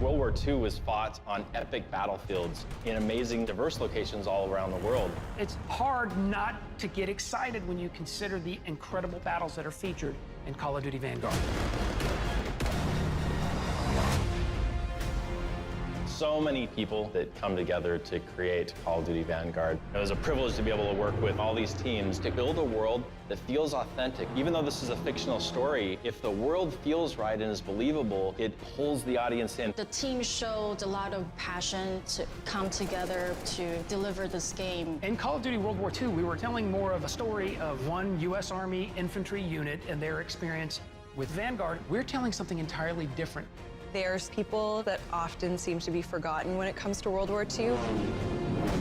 World War II was fought on epic battlefields in amazing, diverse locations all around the world. It's hard not to get excited when you consider the incredible battles that are featured in Call of Duty Vanguard. So many people that come together to create Call of Duty Vanguard. It was a privilege to be able to work with all these teams to build a world that feels authentic. Even though this is a fictional story, if the world feels right and is believable, it pulls the audience in. The team showed a lot of passion to come together to deliver this game. In Call of Duty World War II, we were telling more of a story of one U.S. Army infantry unit and their experience. With Vanguard, we're telling something entirely different. There's people that often seem to be forgotten when it comes to World War II.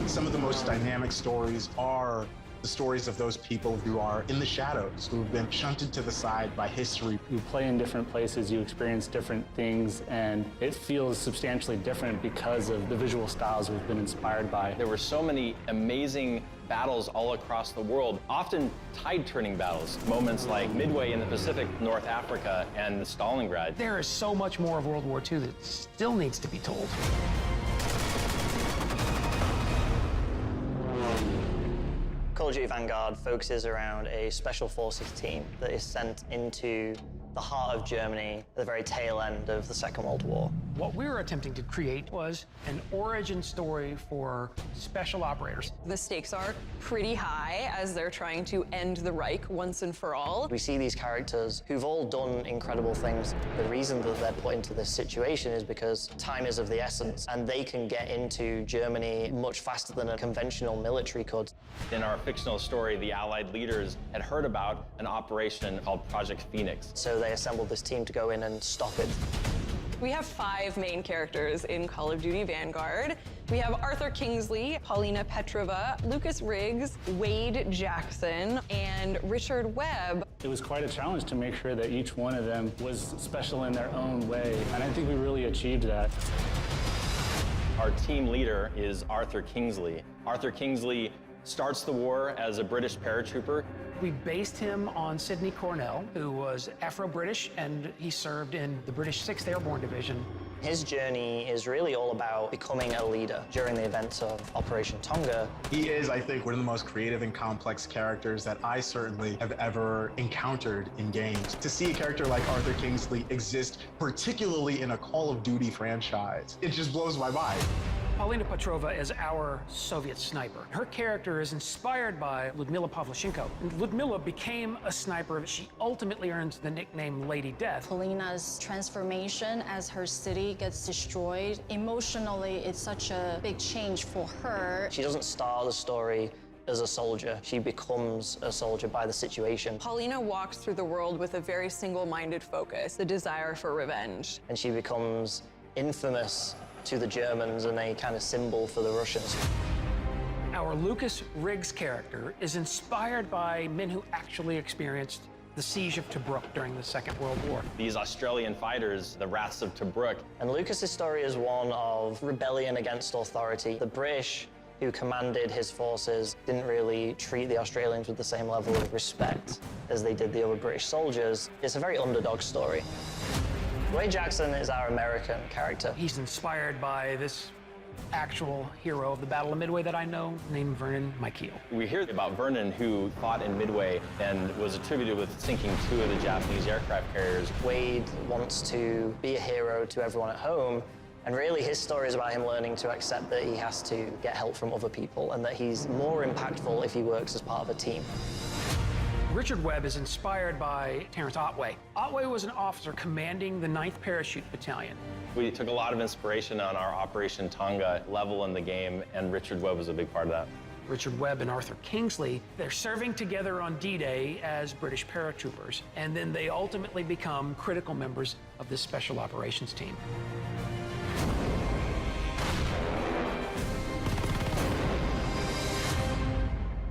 Some of the most dynamic stories are the stories of those people who are in the shadows, who've been shunted to the side by history. You play in different places, you experience different things, and it feels substantially different because of the visual styles we've been inspired by. There were so many amazing battles all across the world, often tide-turning battles, moments like Midway in the Pacific, North Africa, and Stalingrad. There is so much more of World War II that still needs to be told. Call of Duty Vanguard focuses around a special forces team that is sent into the heart of Germany at the very tail end of the Second World War. What we were attempting to create was an origin story for special operators. The stakes are pretty high as they're trying to end the Reich once and for all. We see these characters who've all done incredible things. The reason that they're put into this situation is because time is of the essence, and they can get into Germany much faster than a conventional military could. In our fictional story, the Allied leaders had heard about an operation called Project Phoenix. So they assembled this team to go in and stop it. We have 5 main characters in Call of Duty Vanguard. We have Arthur Kingsley, Paulina Petrova, Lucas Riggs, Wade Jackson, and Richard Webb. It was quite a challenge to make sure that each one of them was special in their own way, and I think we really achieved that. Our team leader is Arthur Kingsley. Arthur Kingsley starts the war as a British paratrooper. We based him on Sidney Cornell, who was Afro-British, and he served in the British 6th Airborne Division. His journey is really all about becoming a leader during the events of Operation Tonga. He is, I think, one of the most creative and complex characters that I certainly have ever encountered in games. To see a character like Arthur Kingsley exist, particularly in a Call of Duty franchise, it just blows my mind. Paulina Petrova is our Soviet sniper. Her character is inspired by Ludmila Pavlyuchenko. Ludmila became a sniper. She ultimately earns the nickname Lady Death. Paulina's transformation as her city gets destroyed, emotionally, it's such a big change for her. She doesn't start the story as a soldier. She becomes a soldier by the situation. Paulina walks through the world with a very single-minded focus, the desire for revenge. And she becomes infamous to the Germans and a kind of symbol for the Russians. Our Lucas Riggs character is inspired by men who actually experienced the siege of Tobruk during the Second World War. These Australian fighters, the Wraths of Tobruk. And Lucas's story is one of rebellion against authority. The British, who commanded his forces, didn't really treat the Australians with the same level of respect as they did the other British soldiers. It's a very underdog story. Wade Jackson is our American character. He's inspired by this actual hero of the Battle of Midway that I know, named Vernon Michael. We hear about Vernon, who fought in Midway and was attributed with sinking 2 of the Japanese aircraft carriers. Wade wants to be a hero to everyone at home, and really his story is about him learning to accept that he has to get help from other people and that he's more impactful if he works as part of a team. Richard Webb is inspired by Terrence Otway. Otway was an officer commanding the 9th Parachute Battalion. We took a lot of inspiration on our Operation Tonga level in the game, and Richard Webb was a big part of that. Richard Webb and Arthur Kingsley, they're serving together on D-Day as British paratroopers, and then they ultimately become critical members of this special operations team.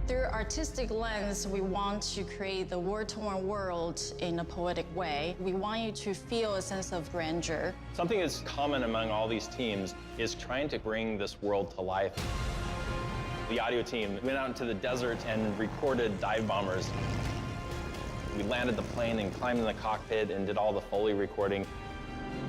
Through artistic lens, we want to create the war-torn world in a poetic way. We want you to feel a sense of grandeur. Something that's common among all these teams is trying to bring this world to life. The audio team went out into the desert and recorded dive bombers. We landed the plane and climbed in the cockpit and did all the Foley recording.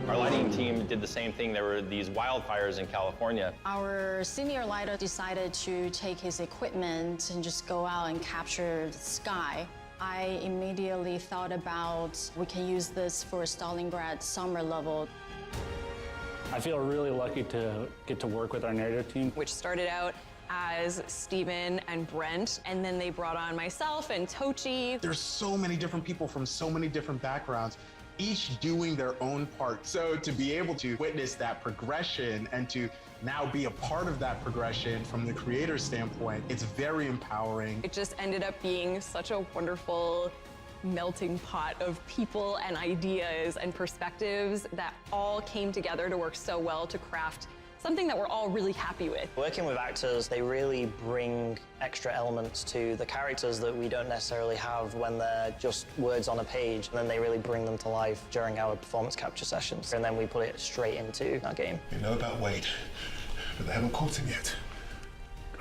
Our lighting team did the same thing. There were these wildfires in California. Our senior lighter decided to take his equipment and just go out and capture the sky. I immediately thought about we can use this for Stalingrad summer level. I feel really lucky to get to work with our narrative team. Which started out as Steven and Brent, and then they brought on myself and Tochi. There's so many different people from so many different backgrounds, each doing their own part. So to be able to witness that progression and to now be a part of that progression from the creator's standpoint, it's very empowering. It just ended up being such a wonderful melting pot of people and ideas and perspectives that all came together to work so well to craft something that we're all really happy with. Working with actors, they really bring extra elements to the characters that we don't necessarily have when they're just words on a page, and then they really bring them to life during our performance capture sessions, and then we put it straight into our game. You know about Wade, but they haven't caught him yet.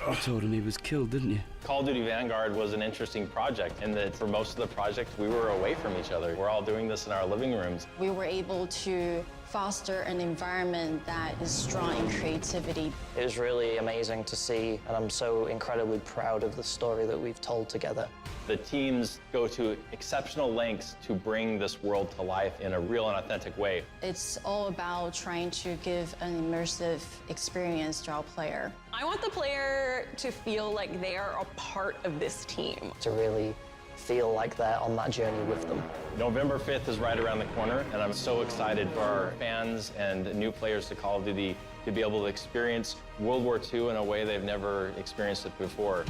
You told him he was killed, didn't you? Call of Duty Vanguard was an interesting project in that for most of the project, we were away from each other. We're all doing this in our living rooms. We were able to foster an environment that is strong in creativity. It was really amazing to see, and I'm so incredibly proud of the story that we've told together. The teams go to exceptional lengths to bring this world to life in a real and authentic way. It's all about trying to give an immersive experience to our player. I want the player to feel like they are a part of this team. To really feel like they're on that journey with them. November 5th is right around the corner, and I'm so excited for our fans and new players to Call of Duty to be able to experience World War II in a way they've never experienced it before.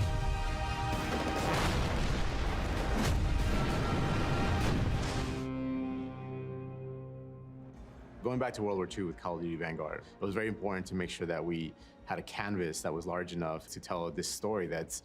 Going back to World War II with Call of Duty Vanguard, it was very important to make sure that we had a canvas that was large enough to tell this story that's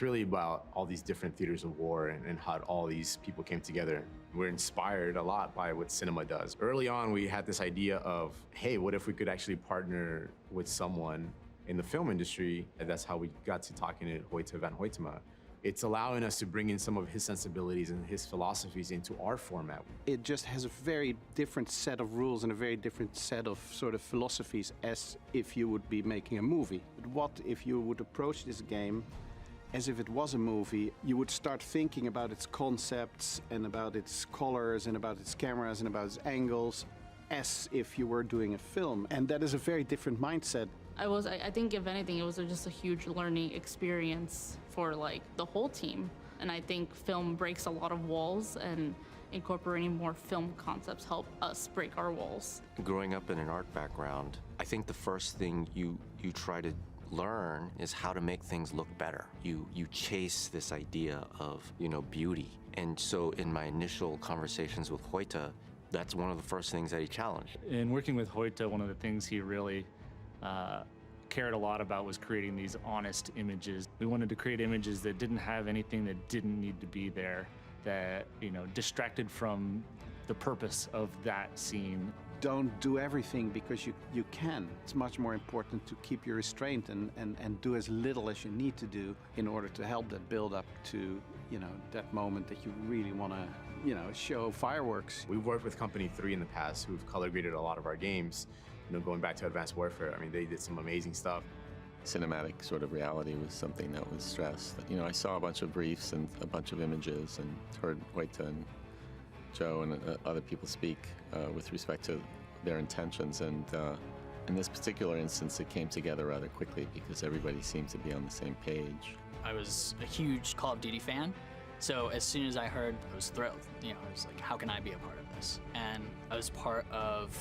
really about all these different theaters of war and how all these people came together. We're inspired a lot by what cinema does. Early on, we had this idea of, hey, what if we could actually partner with someone in the film industry? And that's how we got to talking to Hoyte van Hoytema. It's allowing us to bring in some of his sensibilities and his philosophies into our format. It just has a very different set of rules and a very different set of sort of philosophies as if you would be making a movie. But what if you would approach this game as if it was a movie? You would start thinking about its concepts and about its colors and about its cameras and about its angles as if you were doing a film. And that is a very different mindset. I think if anything, it was just a huge learning experience for like the whole team. And I think film breaks a lot of walls, and incorporating more film concepts help us break our walls. Growing up in an art background, I think the first thing you try to learn is how to make things look better. You chase this idea of, beauty. And so in my initial conversations with Hoyte, that's one of the first things that he challenged. In working with Hoyte, one of the things he really cared a lot about was creating these honest images. We wanted to create images that didn't have anything that didn't need to be there, that distracted from the purpose of that scene. Don't do everything because you can. It's much more important to keep your restraint and do as little as you need to do in order to help that build up to that moment that you really want to show fireworks. We've worked with Company 3 in the past who've color graded a lot of our games. Going back to Advanced Warfare, I mean, they did some amazing stuff. Cinematic sort of reality was something that was stressed. I saw a bunch of briefs and a bunch of images and heard Hoyte and Joe and other people speak with respect to their intentions. And in this particular instance, it came together rather quickly because everybody seemed to be on the same page. I was a huge Call of Duty fan. So as soon as I heard, I was thrilled. I was like, how can I be a part of this? And I was part of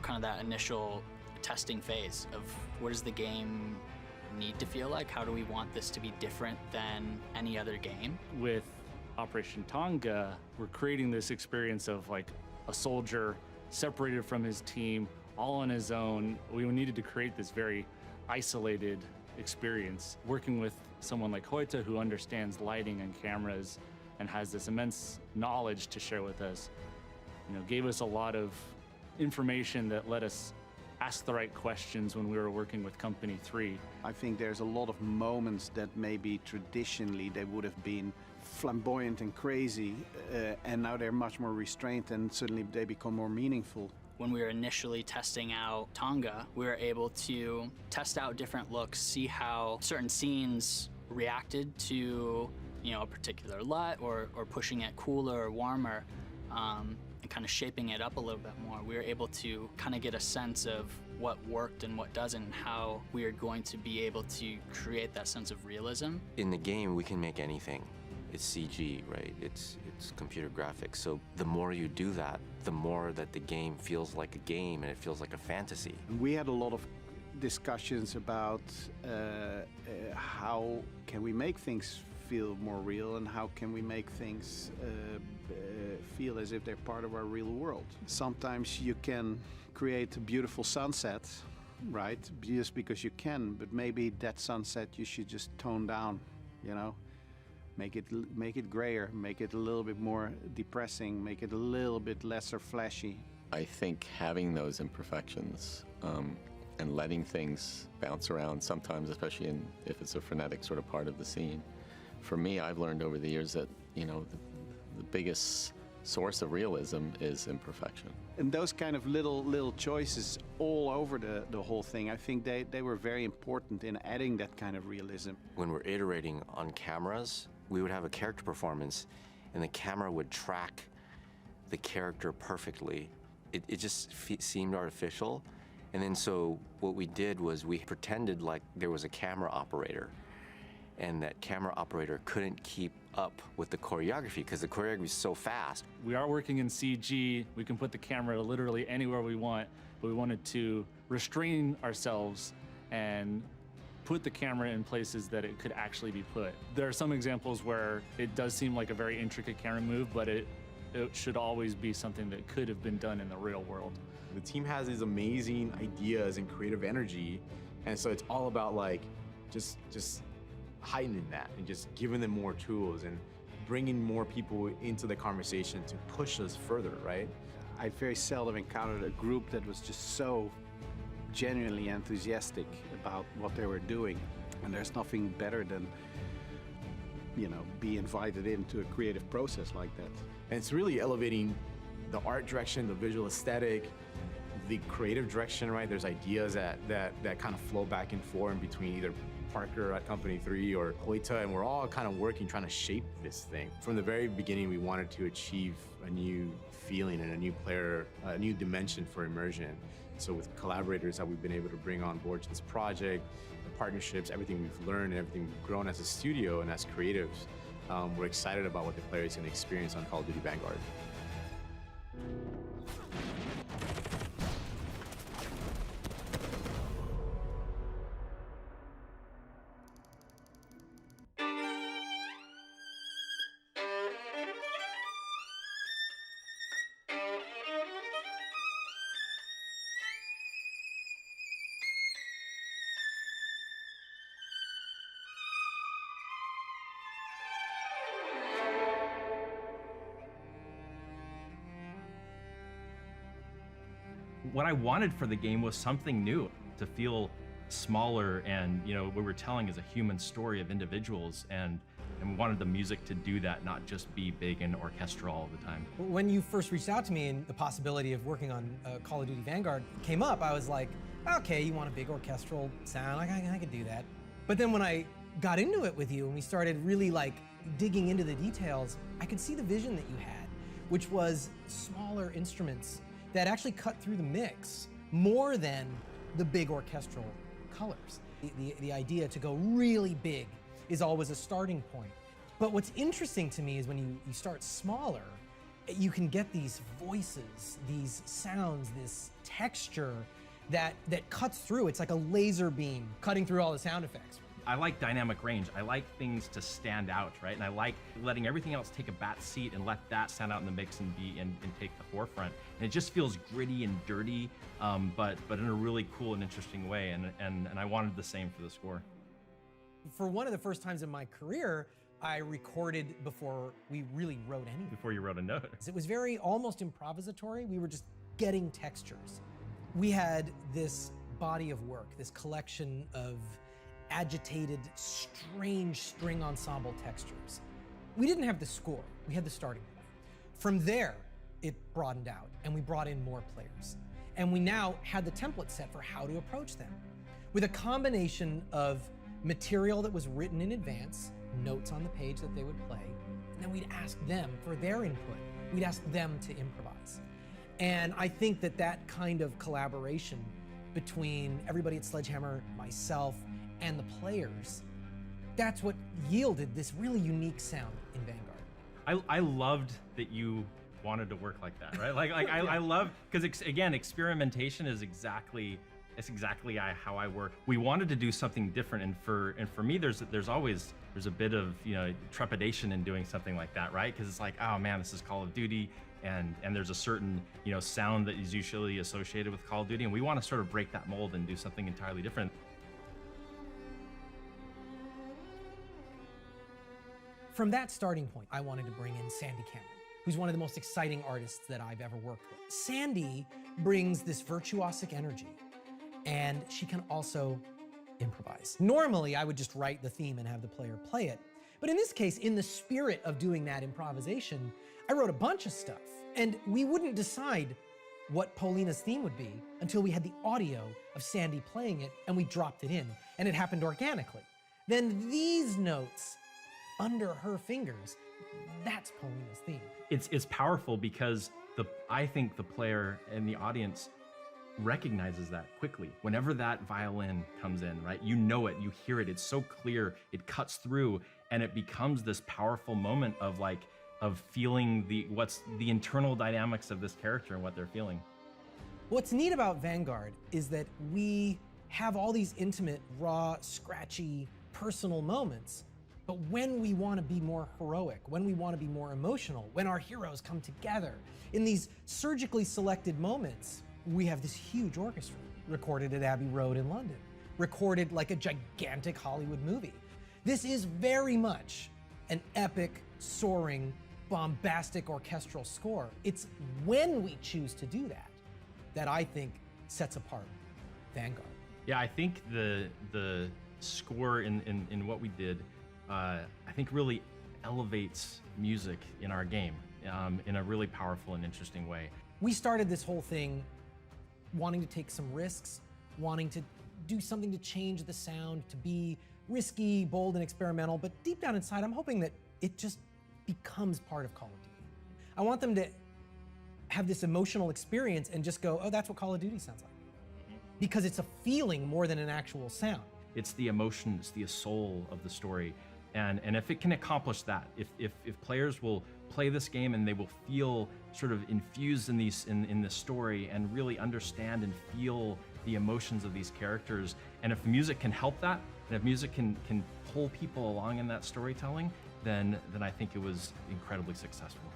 kind of that initial testing phase of what does the game need to feel like? How do we want this to be different than any other game? With Operation Tonga, we're creating this experience of like a soldier separated from his team, all on his own. We needed to create this very isolated experience. Working with someone like Hoyte, who understands lighting and cameras and has this immense knowledge to share with us, gave us a lot of information that let us ask the right questions when we were working with Company 3. I think there's a lot of moments that maybe traditionally they would have been flamboyant and crazy, and now they're much more restrained and suddenly they become more meaningful. When we were initially testing out Tonga, we were able to test out different looks, see how certain scenes reacted to, you know, a particular LUT or pushing it cooler or warmer, and kind of shaping it up a little bit more. We were able to kind of get a sense of what worked and what doesn't, and how we are going to be able to create that sense of realism. In the game, we can make anything. It's CG, right? It's computer graphics. So the more you do that, the more that the game feels like a game and it feels like a fantasy. We had a lot of discussions about how can we make things feel more real, and how can we make things feel as if they're part of our real world. Sometimes you can create a beautiful sunset, right, just because you can, but maybe that sunset you should just tone down, you know? Make it grayer, make it a little bit more depressing, make it a little bit lesser flashy. I think having those imperfections and letting things bounce around sometimes, especially if it's a frenetic sort of part of the scene. For me, I've learned over the years that, you know, the biggest source of realism is imperfection. And those kind of little choices all over the whole thing, I think they were very important in adding that kind of realism. When we're iterating on cameras, we would have a character performance and the camera would track the character perfectly. It just seemed artificial. And then so what we did was we pretended like there was a camera operator, and that camera operator couldn't keep up with the choreography because the choreography is so fast. We are working in CG. We can put the camera literally anywhere we want, but we wanted to restrain ourselves and put the camera in places that it could actually be put. There are some examples where it does seem like a very intricate camera move, but it should always be something that could have been done in the real world. The team has these amazing ideas and creative energy, and so it's all about like just heightening that and just giving them more tools and bringing more people into the conversation to push us further, right? I very seldom encountered a group that was just so genuinely enthusiastic about what they were doing. And there's nothing better than, you know, be invited into a creative process like that. And it's really elevating the art direction, the visual aesthetic, the creative direction, right? There's ideas that kind of flow back and forth in between either Parker at Company 3 or Hoyta, and we're all kind of working, trying to shape this thing. From the very beginning, we wanted to achieve a new feeling and a new player, a new dimension for immersion. So with collaborators that we've been able to bring on board to this project, the partnerships, everything we've learned and everything we've grown as a studio and as creatives, we're excited about what the players can experience on Call of Duty Vanguard. What I wanted for the game was something new, to feel smaller, and you know, we were telling is a human story of individuals, and we wanted the music to do that, not just be big and orchestral all the time. When you first reached out to me and the possibility of working on Call of Duty Vanguard came up, I was like, okay, you want a big orchestral sound, I could do that. But then when I got into it with you and we started really like digging into the details, I could see the vision that you had, which was smaller instruments that actually cut through the mix more than the big orchestral colors. The idea to go really big is always a starting point. But what's interesting to me is when you start smaller, you can get these voices, these sounds, this texture that cuts through. It's like a laser beam cutting through all the sound effects. I like dynamic range. I like things to stand out, right? And I like letting everything else take a back seat and let that stand out in the mix and take the forefront. And it just feels gritty and dirty, but in a really cool and interesting way. And I wanted the same for the score. For one of the first times in my career, I recorded before we really wrote anything. Before you wrote a note. It was very almost improvisatory. We were just getting textures. We had this body of work, this collection of agitated, strange string ensemble textures. We didn't have the score, we had the starting point. From there, it broadened out and we brought in more players. And we now had the template set for how to approach them with a combination of material that was written in advance, notes on the page that they would play, and then we'd ask them for their input. We'd ask them to improvise. And I think that that kind of collaboration between everybody at Sledgehammer, myself, and the players, that's what yielded this really unique sound in Vanguard. I loved that you wanted to work like that, right? I love, because again, experimentation is exactly how I work. We wanted to do something different, and for me, there's always a bit of trepidation in doing something like that, right? Because it's like, oh man, this is Call of Duty, and there's a certain sound that is usually associated with Call of Duty, and we want to sort of break that mold and do something entirely different. From that starting point, I wanted to bring in Sandy Cameron, who's one of the most exciting artists that I've ever worked with. Sandy brings this virtuosic energy, and she can also improvise. Normally, I would just write the theme and have the player play it. But in this case, in the spirit of doing that improvisation, I wrote a bunch of stuff. And we wouldn't decide what Paulina's theme would be until we had the audio of Sandy playing it, and we dropped it in, and it happened organically. Then these notes under her fingers, that's Paulina's theme. It's powerful because I think the player and the audience recognizes that quickly. Whenever that violin comes in, right? You know it, you hear it, it's so clear, it cuts through, and it becomes this powerful moment of feeling the internal dynamics of this character and what they're feeling. What's neat about Vanguard is that we have all these intimate, raw, scratchy, personal moments, but when we want to be more heroic, when we want to be more emotional, when our heroes come together, in these surgically selected moments, we have this huge orchestra recorded at Abbey Road in London, recorded like a gigantic Hollywood movie. This is very much an epic, soaring, bombastic orchestral score. It's when we choose to do that that I think sets apart Vanguard. Yeah, I think the score in what we did, I think really elevates music in our game in a really powerful and interesting way. We started this whole thing wanting to take some risks, wanting to do something to change the sound, to be risky, bold, and experimental, but deep down inside, I'm hoping that it just becomes part of Call of Duty. I want them to have this emotional experience and just go, oh, that's what Call of Duty sounds like. Because it's a feeling more than an actual sound. It's the emotion, it's the soul of the story. And if it can accomplish that, if players will play this game and they will feel sort of infused in the story and really understand and feel the emotions of these characters, and if music can help that, and if music can pull people along in that storytelling, then I think it was incredibly successful.